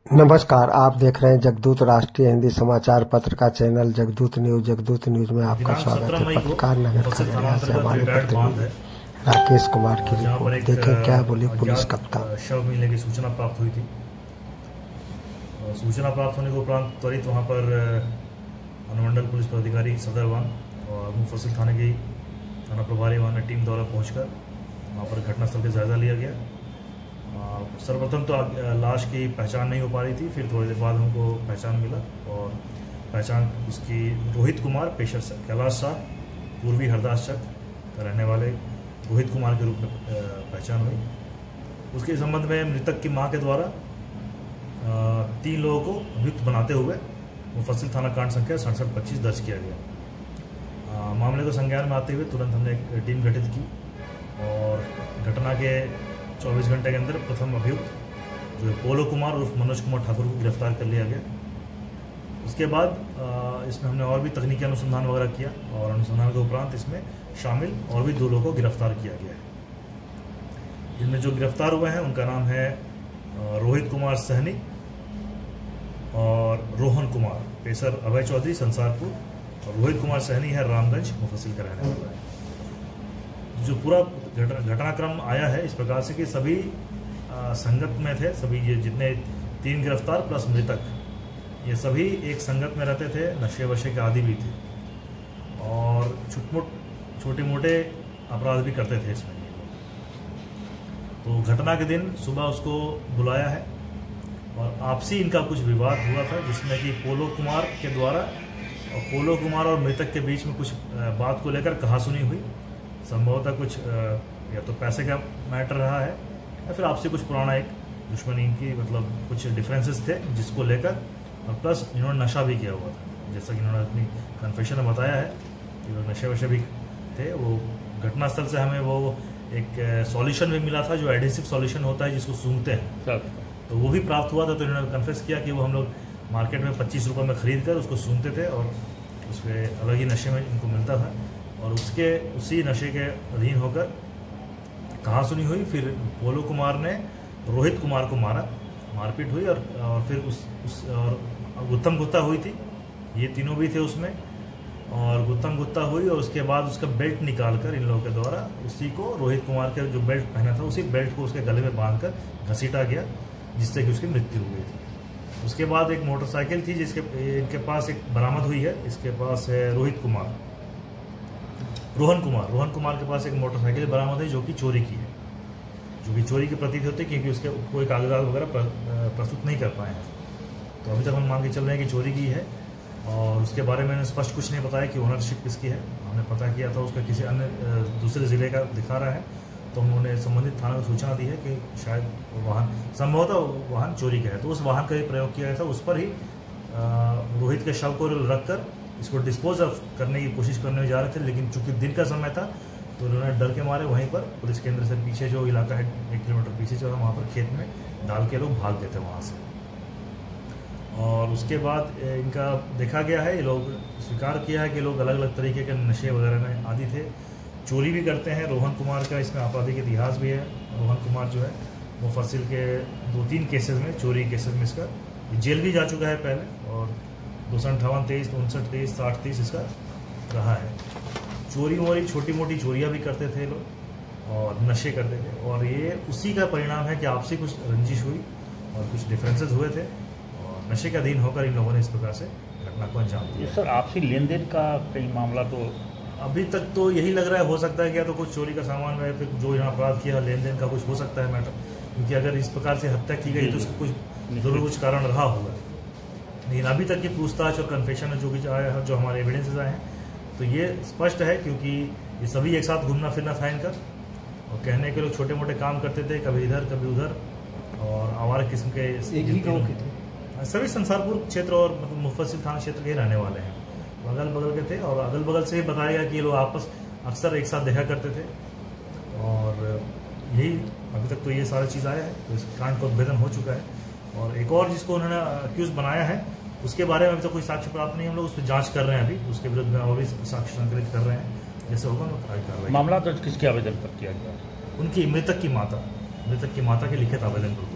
नमस्कार, आप देख रहे हैं जगदूत राष्ट्रीय हिंदी समाचार पत्र का चैनल जगदूत न्यूज में आपका स्वागत है। पत्रकार नगर खगड़िया से हमारे प्रतिनिधि राकेश कुमार की रिपोर्ट। देखें क्या बोली पुलिस कप्तान। शव मिलने की सूचना प्राप्त हुई थी। सूचना प्राप्त होने के उपरांत त्वरित वहां पर अनुमंडल पुलिस पदाधिकारी सदर वन और मुफस्सिल थाने की थाना प्रभारी वन टीम द्वारा पहुंचकर वहां पर घटनास्थल का जायजा लिया गया। सर्वप्रथम तो लाश की पहचान नहीं हो पा रही थी, फिर थोड़ी देर बाद हमको पहचान मिला और पहचान उसकी रोहित कुमार पेशर कैलाश शाह पूर्वी हरदास चक का रहने वाले रोहित कुमार के रूप में पहचान हुई। उसके संबंध में मृतक की मां के द्वारा 3 लोगों को अभियुक्त बनाते हुए मुफस्सिल थाना कांड संख्या 6725 दर्ज किया गया। मामले को संज्ञान में आते हुए तुरंत हमने एक टीम गठित की और घटना के 24 घंटे के अंदर प्रथम अभियुक्त जो पोलो कुमार उर्फ मनोज कुमार ठाकुर को गिरफ्तार कर लिया गया। उसके बाद इसमें हमने और भी तकनीकी अनुसंधान वगैरह किया और अनुसंधान के उपरांत इसमें शामिल और भी 2 लोगों को गिरफ्तार किया गया है। इनमें जो गिरफ्तार हुए हैं उनका नाम है रोहित कुमार सहनी और रोहन कुमार पेशर अभय चौधरी संसारपुर, और रोहित कुमार सहनी है रामगंज मुफस्सिल का रहने वाला है। जो पूरा घटनाक्रम आया है इस प्रकार से कि सभी संगत में थे। सभी ये जितने 3 गिरफ्तार प्लस मृतक ये सभी एक संगत में रहते थे, नशे वशे के आदी भी थे और छोटे मोटे अपराध भी करते थे इसमें। तो घटना के दिन सुबह उसको बुलाया है और आपसी इनका कुछ विवाद हुआ था, जिसमें कि पोलो कुमार के द्वारा और पोलो कुमार और मृतक के बीच में कुछ बात को लेकर कहासुनी हुई। संभवतः कुछ या तो पैसे का मैटर रहा है या फिर आपसे कुछ पुराना एक दुश्मनी की मतलब कुछ डिफरेंसेस थे जिसको लेकर, और प्लस इन्होंने नशा भी किया हुआ था। जैसा कि इन्होंने अपनी कन्फेशन में बताया है कि नशे वशे भी थे। वो घटनास्थल से हमें वो एक सॉल्यूशन भी मिला था जो एडहेसिव सॉल्यूशन होता है जिसको सूंघते हैं, तो वो भी प्राप्त हुआ था। तो इन्होंने कन्फेस किया कि वो हम लोग मार्केट में 25 रुपये में खरीद कर उसको सूंघते थे और उसके अलग ही नशे में इनको मिलता था और उसी नशे के अधीन होकर कहासुनी हुई। फिर पोलो कुमार ने रोहित कुमार को मारा, मारपीट हुई और फिर और गुत्थम गुत्ता हुई थी। ये तीनों भी थे उसमें और गुत्थम गुत्ता हुई और उसके बाद उसका बेल्ट निकालकर इन लोगों के द्वारा उसी को रोहित कुमार के जो बेल्ट पहना था उसी बेल्ट को उसके गले में बांधकर घसीटा गया, जिससे कि उसकी मृत्यु हो गई थी। उसके बाद एक मोटरसाइकिल थी जिसके इनके पास एक बरामद हुई है। इसके पास है रोहन कुमार के पास एक मोटरसाइकिल बरामद है जो कि चोरी की है, जो कि चोरी की प्रतीत होती है क्योंकि उसके कोई कागजात वगैरह प्रस्तुत नहीं कर पाए हैं। तो अभी तक हम मान के चल रहे हैं कि चोरी की है और उसके बारे में स्पष्ट कुछ नहीं बताया कि ओनरशिप किसकी है। हमने पता किया था उसका किसी अन्य दूसरे ज़िले का दिखा रहा है, तो उन्होंने संबंधित थाना को सूचना दी है कि शायद वाहन संभवतः वाहन चोरी का है। तो उस वाहन का ही प्रयोग किया गया था, उस पर ही रोहित के शव को रखकर इसको डिस्पोज ऑफ करने की कोशिश करने में जा रहे थे, लेकिन चूंकि दिन का समय था तो उन्होंने डर के मारे वहीं पर पुलिस केंद्र से पीछे जो इलाका है 1 किलोमीटर पीछे जो है वहाँ पर खेत में डाल के लोग भाग गए थे वहाँ से। और उसके बाद इनका देखा गया है, ये लोग स्वीकार किया है कि लोग अलग अलग तरीके के नशे वगैरह में आदी थे, चोरी भी करते हैं। रोहन कुमार का इसमें आपराधिक इतिहास भी है। रोहन कुमार जो है मुफस्सिल के 2-3 केसेस में चोरी केसेस में इसका जेल भी जा चुका है पहले और 258, 23, 59, 23, 60, 30 इसका रहा है। चोरी वोरी छोटी मोटी चोरियाँ भी करते थे लोग और नशे करते थे, और ये उसी का परिणाम है कि आपसी कुछ रंजिश हुई और कुछ डिफरेंसेस हुए थे और नशे के अधीन होकर इन लोगों ने इस प्रकार से घटना को अंजाम दिया। सर, आपसी लेन देन का कई मामला तो अभी तक तो यही लग रहा है, हो सकता है क्या तो कुछ चोरी का सामान है, फिर जो यहाँ अपराध किया लेन देन का कुछ हो सकता है मैटर, क्योंकि अगर इस प्रकार से हत्या की गई तो उसका कुछ जरूर कुछ कारण रहा होगा। लेकिन अभी तक की पूछताछ और कन्फेशन में जो भी आया है, जो हमारे एविडेंसेस आए हैं, तो ये स्पष्ट है क्योंकि ये सभी एक साथ घूमना फिरना था इनका और कहने के लोग छोटे मोटे काम करते थे, कभी इधर कभी उधर, और आवारा किस्म के सभी संसारपुर क्षेत्र और मतलब मुफस्सिल थाना क्षेत्र के रहने वाले हैं, अगल बगल के थे। और अगल बगल से बताया गया कि ये लोग आपस अक्सर एक साथ देखा करते थे और यही अभी तक तो ये सारी चीज़ आया है। तो इस कांड का उद्भेदन हो चुका है और एक और जिसको उन्होंने अक्यूज बनाया है उसके बारे में अभी तक कोई साक्ष्य प्राप्त नहीं, हम लोग उस पर जांच कर रहे हैं। अभी उसके विरुद्ध में और भी साक्ष्य संकलित कर रहे हैं, जैसे होगा हम कार्रवाई। मामला दर्ज किसके आवेदन पर किया गया? उनकी मृतक की माता के लिखित आवेदन पर